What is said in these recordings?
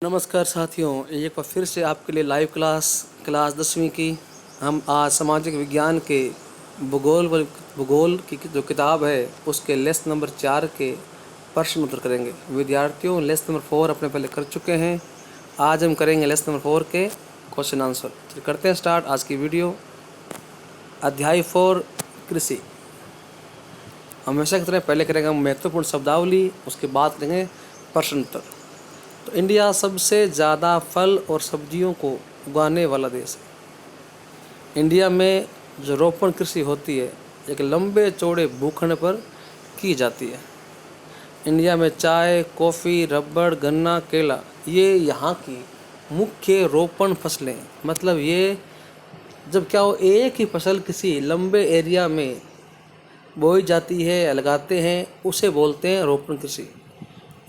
नमस्कार साथियों, एक बार फिर से आपके लिए लाइव क्लास 10वीं की। हम आज सामाजिक विज्ञान के भूगोल की जो किताब है उसके लेसन नंबर 4 के प्रश्न उत्तर करेंगे। विद्यार्थियों, लेसन नंबर 4 अपने पहले कर चुके हैं। आज हम करेंगे लेसन नंबर 4 के क्वेश्चन आंसर। तो करते हैं स्टार्ट आज की वीडियो। अध्याय 4 कृषि। हमेशा की तरह पहले करेंगे हम महत्वपूर्ण शब्दावली, उसके बाद करेंगे प्रश्न उत्तर। तो इंडिया सबसे ज़्यादा फल और सब्जियों को उगाने वाला देश है। इंडिया में जो रोपण कृषि होती है एक लंबे चौड़े भूखंड पर की जाती है। इंडिया में चाय, कॉफ़ी, रबड़, गन्ना, केला ये यहाँ की मुख्य रोपण फसलें हैं। मतलब ये जब क्या हो, एक ही फसल किसी लंबे एरिया में बोई जाती है या लगाते हैं, उसे बोलते हैं रोपण कृषि।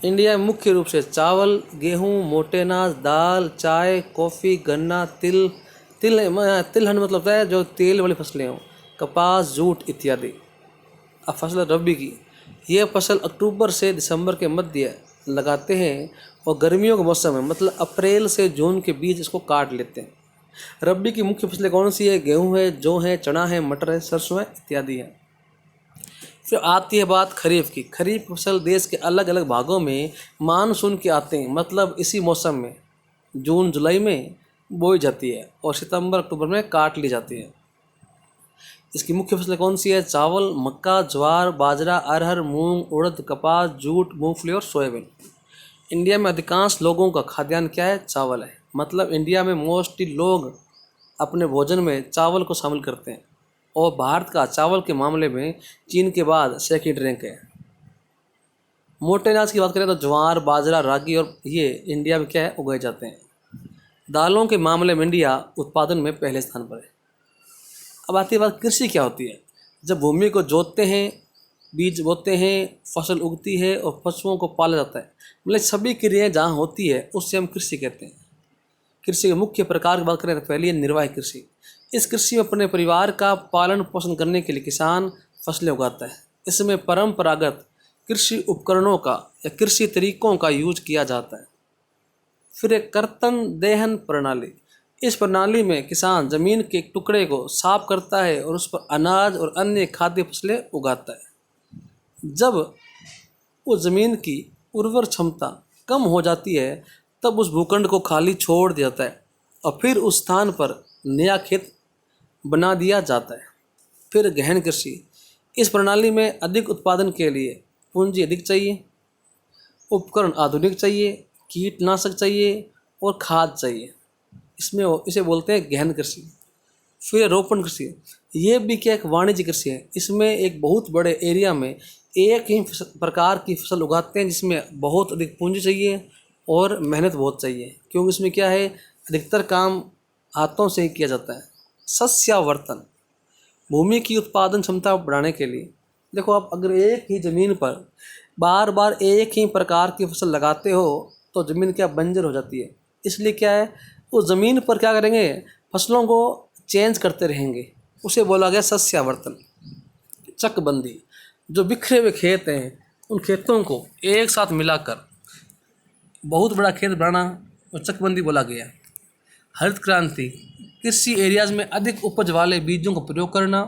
इंडिया में मुख्य रूप से चावल, गेहूँ, मोटे अनाज, दाल, चाय, कॉफ़ी, गन्ना, तिलहन मतलब होता है जो तेल वाली फसलें हों, कपास, जूट इत्यादि। अब फसल रबी की, यह फसल अक्टूबर से दिसंबर के मध्य लगाते हैं और गर्मियों के मौसम में मतलब अप्रैल से जून के बीच इसको काट लेते हैं। रबी की मुख्य फसलें कौन सी है? गेहूँ है, जौ है, चना है, मटर है, सरसों है इत्यादि है। फिर आती है बात खरीफ की। खरीफ फसल देश के अलग अलग भागों में मानसून के आते हैं, मतलब इसी मौसम में जून जुलाई में बोई जाती है और सितंबर अक्टूबर में काट ली जाती है। इसकी मुख्य फसलें कौन सी है? चावल, मक्का, ज्वार, बाजरा, अरहर, मूंग, उड़द, कपास, जूट, मूंगफली और सोयाबीन। इंडिया में अधिकांश लोगों का खाद्यान्न क्या है? चावल है। मतलब इंडिया में मोस्टली लोग अपने भोजन में चावल को शामिल करते हैं और भारत का चावल के मामले में चीन के बाद सेकंड रैंक है। मोटे अनाज की बात करें तो ज्वार, बाजरा, रागी और ये इंडिया में क्या है, उगाए जाते हैं। दालों के मामले में इंडिया उत्पादन में पहले स्थान पर है। अब आती है बात कृषि क्या होती है। जब भूमि को जोतते हैं, बीज बोते हैं, फसल उगती है और पशुओं को पाला जाता है, मतलब सभी क्रियाएं जहाँ होती है उससे हम कृषि कहते हैं। कृषि के मुख्य प्रकार की बात करें तो पहली है निर्वाह कृषि। इस कृषि में अपने परिवार का पालन पोषण करने के लिए किसान फसलें उगाता है। इसमें परंपरागत कृषि उपकरणों का या कृषि तरीकों का यूज किया जाता है। फिर एक कर्तन देहन प्रणाली। इस प्रणाली में किसान जमीन के एक टुकड़े को साफ करता है और उस पर अनाज और अन्य खाद्य फसलें उगाता है। जब उस जमीन की उर्वर क्षमता कम हो जाती है तब उस भूखंड को खाली छोड़ दिया जाता है और फिर उस स्थान पर नया खेत बना दिया जाता है। फिर गहन कृषि। इस प्रणाली में अधिक उत्पादन के लिए पूंजी अधिक चाहिए, उपकरण आधुनिक चाहिए, कीटनाशक चाहिए और खाद चाहिए। इसे बोलते हैं गहन कृषि। फिर रोपण कृषि। ये भी क्या एक वाणिज्य कृषि है। इसमें एक बहुत बड़े एरिया में एक ही प्रकार की फसल उगाते हैं जिसमें बहुत अधिक पूंजी चाहिए और मेहनत बहुत चाहिए, क्योंकि इसमें क्या है, अधिकतर काम हाथों से ही किया जाता है। सस्यावर्तन। भूमि की उत्पादन क्षमता बढ़ाने के लिए देखो, आप अगर एक ही ज़मीन पर बार बार एक ही प्रकार की फसल लगाते हो तो ज़मीन क्या बंजर हो जाती है। इसलिए क्या है, उस ज़मीन पर क्या करेंगे, फसलों को चेंज करते रहेंगे। उसे बोला गया सस्यावर्तन। चकबंदी। जो बिखरे हुए खेत हैं उन खेतों को एक साथ मिलाकर बहुत बड़ा खेत बनाना और चकबंदी बोला गया। हरित क्रांति। कृषि एरियाज में अधिक उपज वाले बीजों का प्रयोग करना,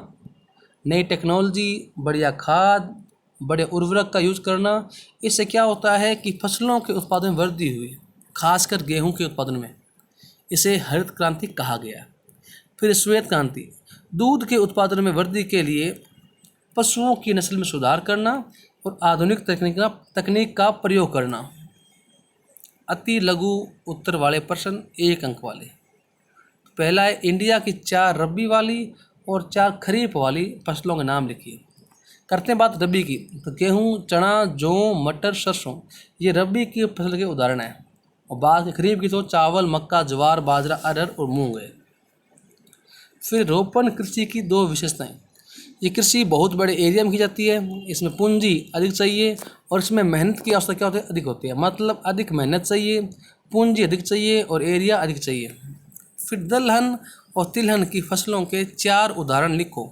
नई टेक्नोलॉजी, बढ़िया खाद, बड़े उर्वरक का यूज़ करना। इससे क्या होता है कि फसलों के उत्पादन में वृद्धि हुई, खासकर गेहूं के उत्पादन में। इसे हरित क्रांति कहा गया। फिर श्वेत क्रांति। दूध के उत्पादन में वृद्धि के लिए पशुओं की नस्ल में सुधार करना और आधुनिक तकनीक का प्रयोग करना। अति लघु उत्तर वाले प्रश्न 1 अंक वाले। पहला है, इंडिया की 4 रबी वाली और 4 खरीफ वाली फसलों के नाम लिखिए। करते हैं बात रबी की। तो गेहूँ, चना, जौ, मटर, सरसों ये रबी की फसल के उदाहरण हैं। और बात की खरीफ की तो चावल, मक्का, ज्वार, बाजरा, अरहर और मूंग है। फिर रोपण कृषि की 2 विशेषताएं। ये कृषि बहुत बड़े एरिया में की जाती है, इसमें पूंजी अधिक चाहिए और इसमें मेहनत की आवश्यकता क्या होती है, अधिक होती है। मतलब अधिक मेहनत चाहिए, पूंजी अधिक चाहिए और एरिया अधिक चाहिए। फिर दलहन और तिलहन की फसलों के 4 उदाहरण लिखो।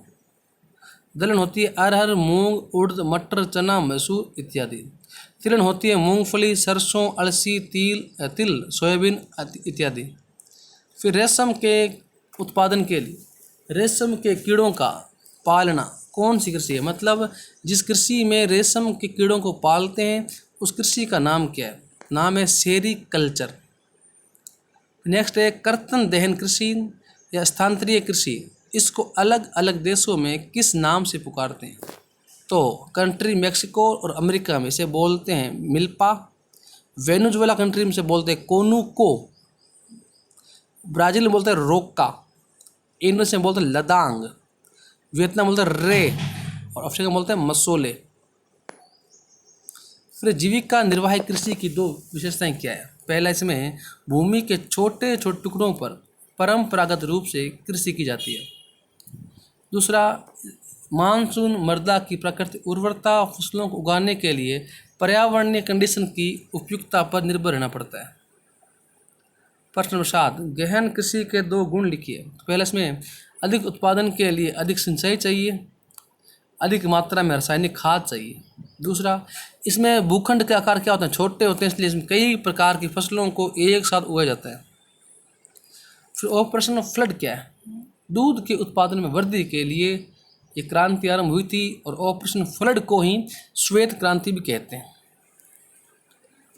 दलहन होती है अरहर, मूंग, उड़द, मटर, चना, मसूर इत्यादि। तिलहन होती है मूंगफली, सरसों, अलसी, तिल, सोयाबीन इत्यादि। फिर रेशम के उत्पादन के लिए रेशम के कीड़ों का पालना कौन सी कृषि है? मतलब जिस कृषि में रेशम के कीड़ों को पालते हैं उस कृषि का नाम क्या है? नाम है सेरीकल्चर। नेक्स्ट है कर्तन दहन कृषि या स्थानांतरीय कृषि। इसको अलग अलग देशों में किस नाम से पुकारते हैं? तो कंट्री मेक्सिको और अमेरिका में इसे बोलते हैं मिल्पा, वेनेजुएला कंट्री में से बोलते हैं कोनुको, ब्राज़ील में बोलते हैं रोका, इंडोनेशिया में बोलते हैं लदांग, वियतनाम बोलते हैं रे और अफ्रीका में बोलते हैं मसोले। फिर जीविका निर्वाह कृषि की दो विशेषताएं क्या है? पहला, इसमें भूमि के छोटे छोटे टुकड़ों पर परंपरागत रूप से कृषि की जाती है। दूसरा, मानसून मृदा की प्राकृतिक उर्वरता, फसलों को उगाने के लिए पर्यावरणीय कंडीशन की उपयुक्तता पर निर्भर रहना पड़ता है। प्रश्न नंबर 7, गहन कृषि के दो गुण लिखिए। तो पहला, इसमें अधिक उत्पादन के लिए अधिक सिंचाई चाहिए, अधिक मात्रा में रासायनिक खाद चाहिए। दूसरा, इसमें भूखंड के आकार क्या होते हैं? छोटे होते हैं, इसलिए इसमें कई प्रकार की फसलों को एक साथ उगाया जाता है। फिर ऑपरेशन ऑफ फ्लड क्या है? दूध के उत्पादन में वृद्धि के लिए ये क्रांति आरंभ हुई थी और ऑपरेशन फ्लड को ही श्वेत क्रांति भी कहते हैं।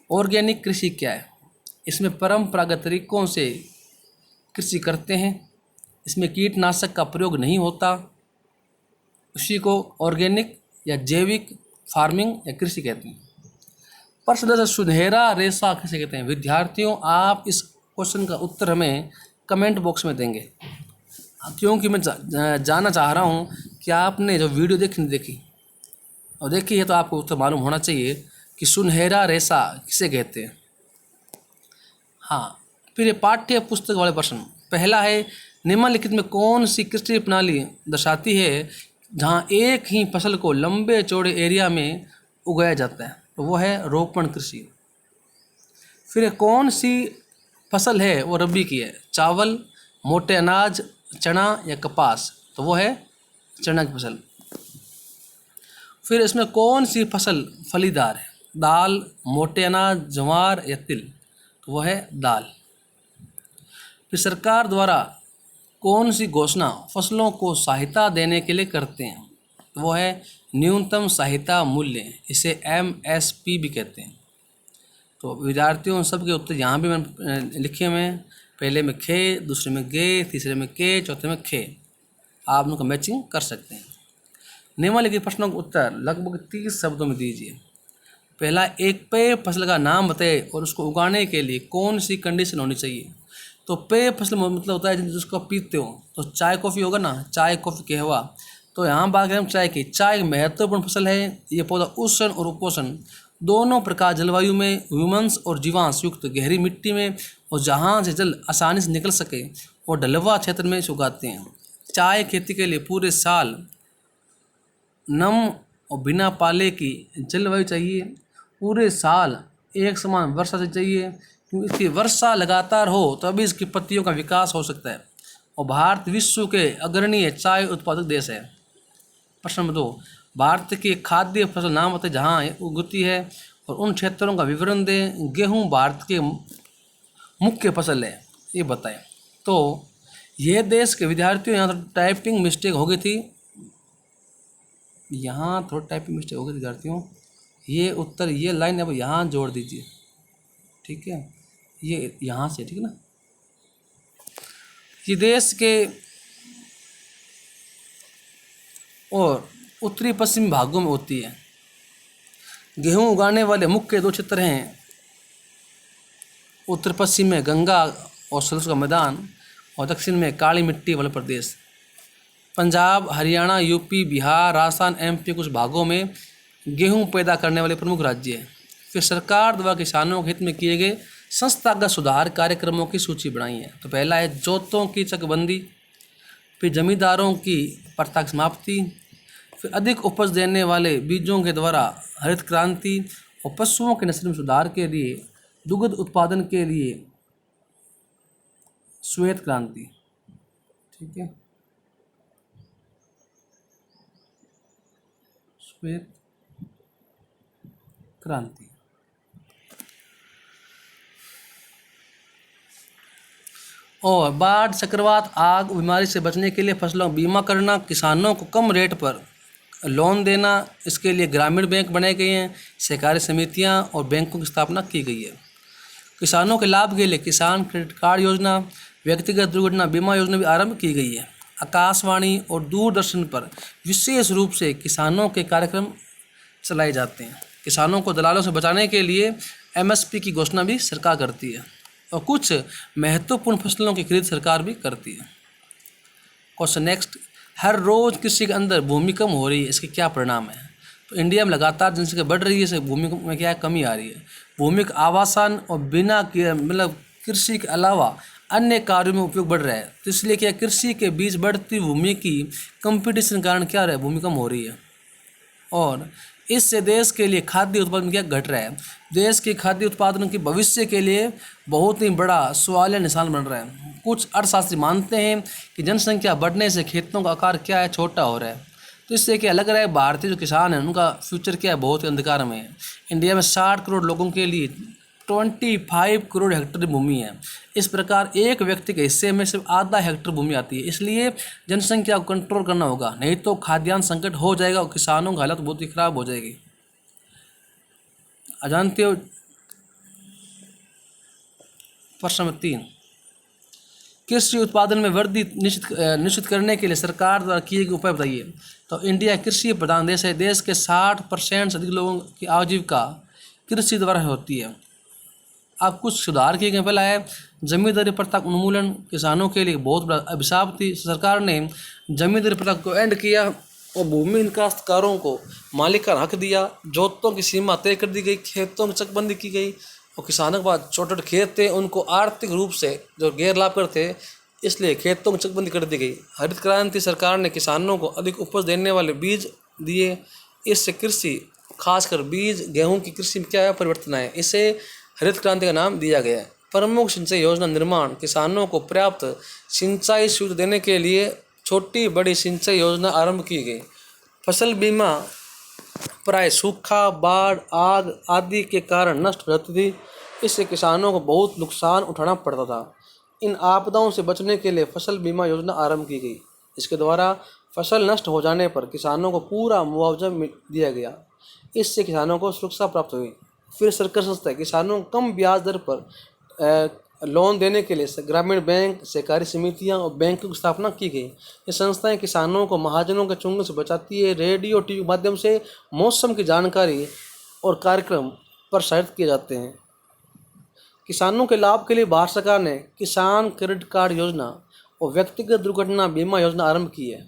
ऑर्गेनिक कृषि क्या है? इसमें परंपरागत तरीकों से कृषि करते हैं, इसमें कीटनाशक का प्रयोग नहीं होता, उसी को ऑर्गेनिक या जैविक फार्मिंग या कृषि कहते हैं। प्रश्न 10, सुनहरा रेशा किसे कहते हैं? विद्यार्थियों, आप इस क्वेश्चन का उत्तर हमें कमेंट बॉक्स में देंगे, क्योंकि मैं जानना चाह रहा हूँ कि आपने जो वीडियो देखी और देखी है तो आपको उत्तर मालूम होना चाहिए कि सुनहरा रेशा किसे कहते हैं। हाँ, फिर ये पाठ्य पुस्तक वाले प्रश्न। पहला है, निम्नलिखित में कौन सी कृषि प्रणाली दर्शाती है जहाँ एक ही फसल को लंबे चौड़े एरिया में उगाया जाता है? तो वो है रोपण कृषि। फिर कौन सी फसल है वो रबी की है? चावल, मोटे अनाज, चना या कपास? तो वो है चना की फसल। फिर इसमें कौन सी फसल फलीदार है? दाल, मोटे अनाज, ज्वार या तिल? तो वो है दाल। फिर सरकार द्वारा कौन सी घोषणा फसलों को सहायता देने के लिए करते हैं? तो वो है न्यूनतम सहायता मूल्य, इसे MSP भी कहते हैं। तो विद्यार्थियों सबके उत्तर यहाँ भी मैंने लिखे हुए हैं। पहले में खे, दूसरे में गे, तीसरे में के, चौथे में खे। आप उनका मैचिंग कर सकते हैं। निम्नलिखित प्रश्नों का उत्तर लगभग 30 शब्दों में दीजिए। पहला, एक पेय फसल का नाम बताए और उसको उगाने के लिए कौन सी कंडीशन होनी चाहिए? तो पेय फसल मतलब होता है जिसको आप पीते हो, तो चाय कॉफ़ी होगा ना, चाय कॉफ़ी कहवा। तो यहाँ बात करें चाय की। चाय महत्वपूर्ण फसल है। ये पौधा उष्ण और उपोष्ण दोनों प्रकार जलवायु में, ह्यूमस और जीवांश युक्त गहरी मिट्टी में और जहाँ से जल आसानी से निकल सके और ढलवा क्षेत्र में इसे उगाते हैं। चाय खेती के लिए पूरे साल नम और बिना पाले की जलवायु चाहिए। पूरे साल एक समान वर्षा से चाहिए, क्योंकि इसकी वर्षा लगातार हो तभी इसकी पत्तियों का विकास हो सकता है। और भारत विश्व के अग्रणीय चाय उत्पादक देश है। प्रश्न नंबर 2, भारत की खाद्य फसल नाम बताए जहाँ उगती है और उन क्षेत्रों का विवरण दें। गेहूँ भारत के मुख्य फसल है, ये बताएं। तो यह देश के विद्यार्थियों, यहाँ तो टाइपिंग मिस्टेक हो गई थी, यहाँ थोड़ा टाइपिंग मिस्टेक हो गई विद्यार्थियों। ये उत्तर, ये लाइन अब यहाँ जोड़ दीजिए, ठीक है? ये यहाँ से, ठीक है ना? ये देश के और उत्तरी पश्चिमी भागों में होती है। गेहूँ उगाने वाले मुख्य दो क्षेत्र हैं, उत्तर पश्चिम में गंगा और सरसों का मैदान और दक्षिण में काली मिट्टी वाले प्रदेश। पंजाब, हरियाणा, यूपी, बिहार, राजस्थान, MP कुछ भागों में गेहूं पैदा करने वाले प्रमुख राज्य हैं। फिर सरकार द्वारा किसानों के हित में किए गए संस्थागत सुधार कार्यक्रमों की सूची बनाई है। तो पहला है जोतों की चकबंदी, फिर जमींदारों की प्रथा की समाप्ति, फिर अधिक उपज देने वाले बीजों के द्वारा हरित क्रांति और पशुओं के नस्ल में सुधार के लिए दुग्ध उत्पादन के लिए श्वेत क्रांति, ठीक है? श्वेत क्रांति। और बाढ़, चक्रवात, आग, बीमारी से बचने के लिए फसलों का बीमा करना, किसानों को कम रेट पर लोन देना, इसके लिए ग्रामीण बैंक बनाए गए हैं, सहकारी समितियां और बैंकों की स्थापना की गई है। किसानों के लाभ के लिए किसान क्रेडिट कार्ड योजना, व्यक्तिगत दुर्घटना बीमा योजना भी आरंभ की गई है। आकाशवाणी और दूरदर्शन पर विशेष रूप से किसानों के कार्यक्रम चलाए जाते हैं। किसानों को दलालों से बचाने के लिए एमएसपी की घोषणा भी सरकार करती है और कुछ महत्वपूर्ण फसलों की खरीद सरकार भी करती है। क्वेश्चन नेक्स्ट, हर रोज कृषि के अंदर भूमि कम हो रही है, इसके क्या परिणाम है? तो इंडिया में लगातार जनसंख्या बढ़ रही है, इससे भूमि में क्या है, कमी आ रही है। भूमि का आवासन और बिना मतलब कृषि के अलावा अन्य कार्यों में उपयोग बढ़ रहा है, तो इसलिए क्या कृषि के बीच बढ़ती भूमि की कंपटीशन के कारण क्या रहा है, भूमि कम हो रही है। और इससे देश के लिए खाद्य उत्पादन क्या घट रहा है। देश के खाद्य उत्पादन के भविष्य के लिए बहुत ही बड़ा सवालिया निशान बन रहा है। कुछ अर्थशास्त्री मानते हैं कि जनसंख्या बढ़ने से खेतों का आकार क्या है, छोटा हो रहा है, तो इससे क्या लग रहा है भारतीय जो किसान हैं उनका फ्यूचर क्या है, बहुत ही अंधकार में है। इंडिया में 60 करोड़ लोगों के लिए 25 करोड़ हेक्टेयर भूमि है। इस प्रकार एक व्यक्ति के हिस्से में सिर्फ आधा हेक्टेयर भूमि आती है, इसलिए जनसंख्या को कंट्रोल करना होगा, नहीं तो खाद्यान्न संकट हो जाएगा और किसानों की हालत बहुत ही खराब हो जाएगी। जानते हो प्रश्न नंबर 3, कृषि उत्पादन में वृद्धि निश्चित करने के लिए सरकार द्वारा किए गए उपाय बताइए। तो इंडिया कृषि प्रधान देश है। देश के 60% से अधिक लोगों की आजीविका कृषि द्वारा होती है। अब कुछ सुधार किए गए। पहला है जमींदारी प्रथा का उन्मूलन, किसानों के लिए बहुत बड़ा अभिशाप थी। सरकार ने जमींदारी प्रथा को एंड किया और भूमि काश्तकारों को मालिकाना हक दिया। जोतों की सीमा तय कर दी गई, खेतों की चकबंदी की गई और किसानों के पास छोटे छोटे खेत थे, उनको आर्थिक रूप से जो गैर लाभकर थे, इसलिए खेतों की चकबंदी कर दी गई। हरित क्रांति सरकार ने किसानों को अधिक उपज देने वाले बीज दिए। इससे कृषि, खासकर बीज गेहूं की कृषि में क्या है, परिवर्तन आए। इसे हरित क्रांति का नाम दिया गया है। प्रमुख सिंचाई योजना निर्माण, किसानों को पर्याप्त सिंचाई सुविधा देने के लिए छोटी बड़ी सिंचाई योजना आरंभ की गई। फसल बीमा प्राय सूखा, बाढ़, आग आदि के कारण नष्ट हो जाती थी। इससे किसानों को बहुत नुकसान उठाना पड़ता था। इन आपदाओं से बचने के लिए फसल बीमा योजना आरंभ की गई। इसके द्वारा फसल नष्ट हो जाने पर किसानों को पूरा मुआवजा दिया गया। इससे किसानों को सुरक्षा प्राप्त हुई। फिर सरकार संस्था किसानों को कम ब्याज दर पर लोन देने के लिए ग्रामीण बैंक, सहकारी समितियां और बैंकों की स्थापना की गई। ये संस्थाएं किसानों को महाजनों के चंगुल से बचाती है। रेडियो, टीवी के माध्यम से मौसम की जानकारी और कार्यक्रम प्रसारित किए जाते हैं। किसानों के लाभ के लिए भारत सरकार ने किसान क्रेडिट कार्ड योजना और व्यक्तिगत दुर्घटना बीमा योजना आरंभ की है।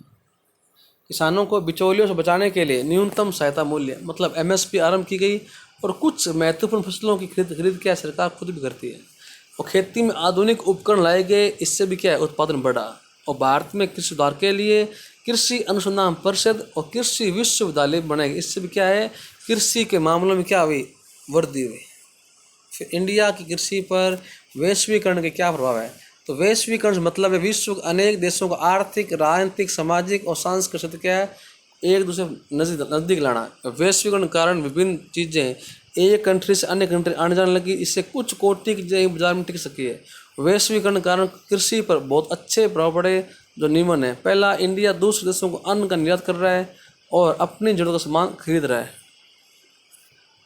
किसानों को बिचौलियों से बचाने के लिए न्यूनतम सहायता मूल्य मतलब एमएसपी आरंभ की गई और कुछ महत्वपूर्ण फसलों की खरीद क्या सरकार खुद भी करती है। और खेती में आधुनिक उपकरण लाए गए, इससे भी क्या है, उत्पादन बढ़ा। और भारत में कृषि सुधार के लिए कृषि अनुसंधान परिषद और कृषि विश्वविद्यालय बनाए गए। इससे भी क्या है, कृषि के मामलों में क्या हुई, वृद्धि हुई। फिर इंडिया की कृषि पर वैश्वीकरण के क्या प्रभाव है। तो वैश्वीकरण से मतलब है विश्व के अनेक देशों को आर्थिक, राजनीतिक, सामाजिक और सांस्कृतिक क्या है, एक दूसरे नज़दीक लाना। वैश्वीकरण के कारण विभिन्न चीज़ें एक कंट्री से अन्य कंट्री आने जाने लगी। इससे कुछ कोटि की चीज़ें बाजार में टिक सकी है। वैश्वीकरण के कारण कृषि पर बहुत अच्छे प्रभाव पड़े जो नियमन है। पहला, इंडिया दूसरे देशों को अन्न का निर्यात कर रहा है और अपनी जरूरत का सामान खरीद रहा है।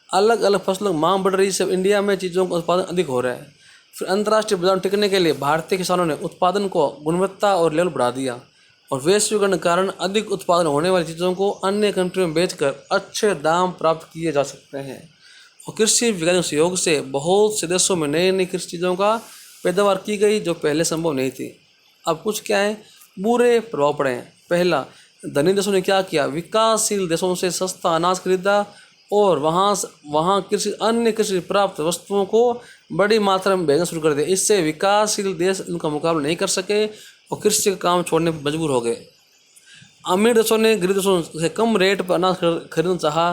अलग अलग फसलों की मांग बढ़ रही है, सब इंडिया में चीज़ों का उत्पादन अधिक हो रहा है। फिर अंतर्राष्ट्रीय बाजार में टिकने के लिए भारतीय किसानों ने उत्पादन को गुणवत्ता और लेवल बढ़ा दिया और वैश्वीकरण के कारण अधिक उत्पादन होने वाली चीज़ों को अन्य कंट्रियों में बेचकर अच्छे दाम प्राप्त किए जा सकते हैं। और कृषि वैज्ञानिक सहयोग से बहुत से देशों में नई नई कृषि चीज़ों का पैदावार की गई जो पहले संभव नहीं थी। अब कुछ क्या है, बुरे प्रभाव पड़े हैं। पहला, धनी देशों ने क्या किया, विकासशील देशों से सस्ता अनाज खरीदा और वहाँ कृषि अन्य कृषि प्राप्त वस्तुओं को बड़ी मात्रा में भेजना शुरू कर दिया। इससे विकासशील देश उनका मुकाबला नहीं कर सके और कृषि का काम छोड़ने पर मजबूर हो गए। अमीर देशों ने गरीब देशों से कम रेट पर अनाज खरीदना चाहा।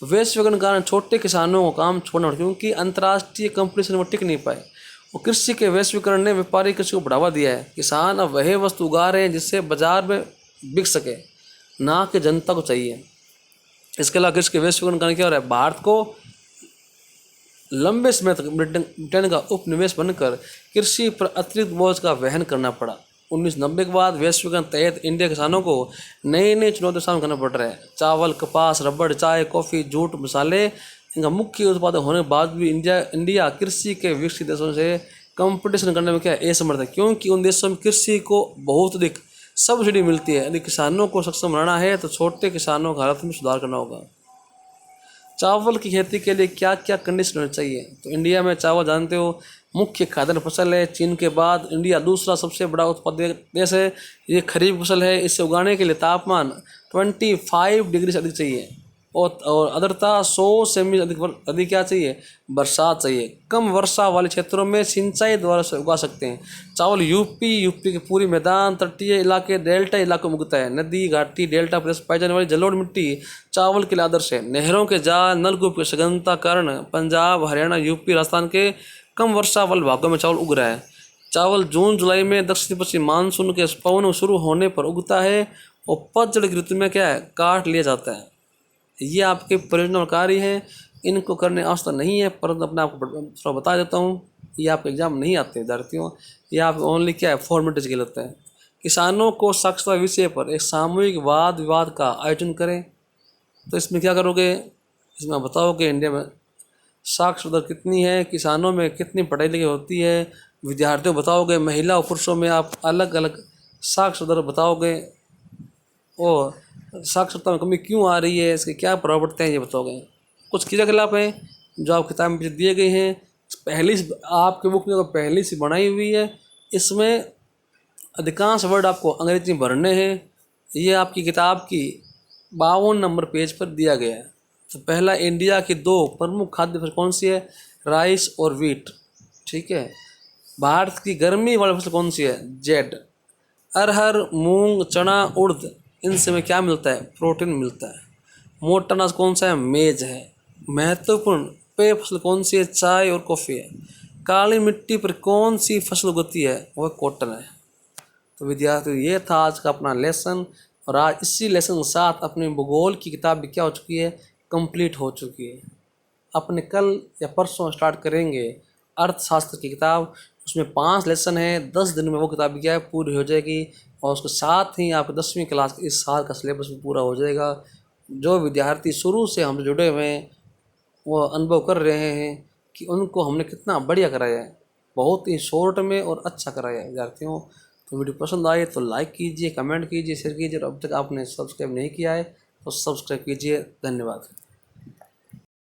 वैश्वीकरण के कारण छोटे किसानों को काम छोड़ना पड़ा क्योंकि अंतर्राष्ट्रीय कंपटीशन में टिक नहीं पाए। और कृषि के वैश्वीकरण ने व्यापारिक कृषि को बढ़ावा दिया है। किसान अब वह वस्तु उगा रहे हैं जिससे बाजार में बिक सके, ना कि जनता को चाहिए। इसके अलावा कृषि के वैश्वीकरण कारण क्या हो रहा है, भारत को लंबे समय तक ब्रिटेन का उपनिवेश बनकर कृषि पर अतिरिक्त बोझ का वहन करना पड़ा। 1990 के बाद वैश्वीकरण तहत इंडिया किसानों को नई नई चुनौतियों का सामना करना पड़ रहा है। चावल, कपास, रबड़, चाय, कॉफ़ी, जूट, मसाले इनका मुख्य उत्पादक होने के बाद भी इंडिया कृषि के विकसित देशों से कंपटीशन करने में क्या असमर्थ है, क्योंकि उन देशों में कृषि को बहुत अधिक सब्सिडी मिलती है। यदि किसानों को सक्षम बनाना है तो छोटे किसानों की हालत में सुधार करना होगा। चावल की खेती के लिए क्या क्या कंडीशन होनी चाहिए? तो इंडिया में चावल जानते हो मुख्य खाद्यान्न फसल है। चीन के बाद इंडिया दूसरा सबसे बड़ा उत्पादक देश है। ये खरीफ फसल है। इसे उगाने के लिए तापमान 25 डिग्री से अधिक चाहिए और आर्द्रता 100 सेमी अधिक क्या चाहिए? बरसात चाहिए। कम वर्षा वाले क्षेत्रों में सिंचाई द्वारा से उगा सकते हैं। चावल यूपी के पूरी मैदान, तटीय इलाके, डेल्टा इलाकों में उगता है। नदी, घाटी, डेल्टा प्रदेश पाई जाने वाली जलोढ़ मिट्टी चावल के लिए आदर्श है। नहरों के जाल, नलकूप की सघनता कारण पंजाब, हरियाणा, यूपी, राजस्थान के कम वर्षा वाले भागों में चावल उग रहा है। चावल जून जुलाई में दक्षिण पश्चिम मानसून के पवन शुरू होने पर उगता है और पतझड़ की ऋतु में क्या है? काट लिया जाता है। ये आपके परियोजना कार्य हैं, इनको करने आवश्यकता नहीं है, परंतु अपने आपको थोड़ा बता देता हूँ। ये आपके एग्जाम नहीं आते विद्यार्थियों, ये आप ओनली क्या है फॉर्मेलिटीज के लिए होता है। किसानों को साक्षरता विषय पर एक सामूहिक वाद विवाद का आयोजन करें। तो इसमें क्या करोगे? इसमें आप बताओगे इंडिया में साक्षरता दर कितनी है, किसानों में कितनी पढ़ाई लिखाई होती है, विद्यार्थियों बताओगे, महिला और पुरुषों में आप अलग अलग साक्षरता दर बताओगे और साक्षरता में कमी क्यों आ रही है, इसके क्या प्रभाव पड़ते हैं ये बताओगे। कुछ क्रियाकलाप हैं जो आप किताब में दिए गए हैं, पहली आपके बुक में पहली से बनाई हुई है। इसमें अधिकांश वर्ड आपको अंग्रेजी में भरने हैं। ये आपकी किताब की 52 नंबर पेज पर दिया गया है। तो पहला, इंडिया की 2 प्रमुख खाद्य फसल कौन सी है? राइस और वीट। ठीक है। भारत की गर्मी वाली फसल कौन सी है? जेड। अरहर, मूंग, चना, उड़द, इनसे में क्या मिलता है? प्रोटीन मिलता है। मोटा अनाज कौन सा है? मेज है। महत्वपूर्ण पेय फसल कौन सी है? चाय और कॉफ़ी है। काली मिट्टी पर कौन सी फसल उगती है? वह कॉटन है। तो विद्यार्थियों, ये था आज का अपना लेसन और आज इसी लेसन के साथ अपनी भूगोल की किताब भी क्या हो चुकी है? कंप्लीट हो चुकी है। अपने कल या परसों स्टार्ट करेंगे अर्थशास्त्र की किताब। उसमें 5 लेसन है। 10 दिन में वो किताब क्या है पूरी हो जाएगी और उसके साथ ही आपको 10वीं क्लास इस साल का सिलेबस भी पूरा हो जाएगा। जो विद्यार्थी शुरू से हमसे जुड़े हुए हैं वो अनुभव कर रहे हैं कि उनको हमने कितना बढ़िया कराया है, बहुत ही शॉर्ट में और अच्छा कराया है विद्यार्थियों। तो वीडियो पसंद आए तो लाइक कीजिए, कमेंट कीजिए, शेयर कीजिए और अब तक आपने सब्सक्राइब नहीं किया है तो सब्सक्राइब कीजिए। धन्यवाद।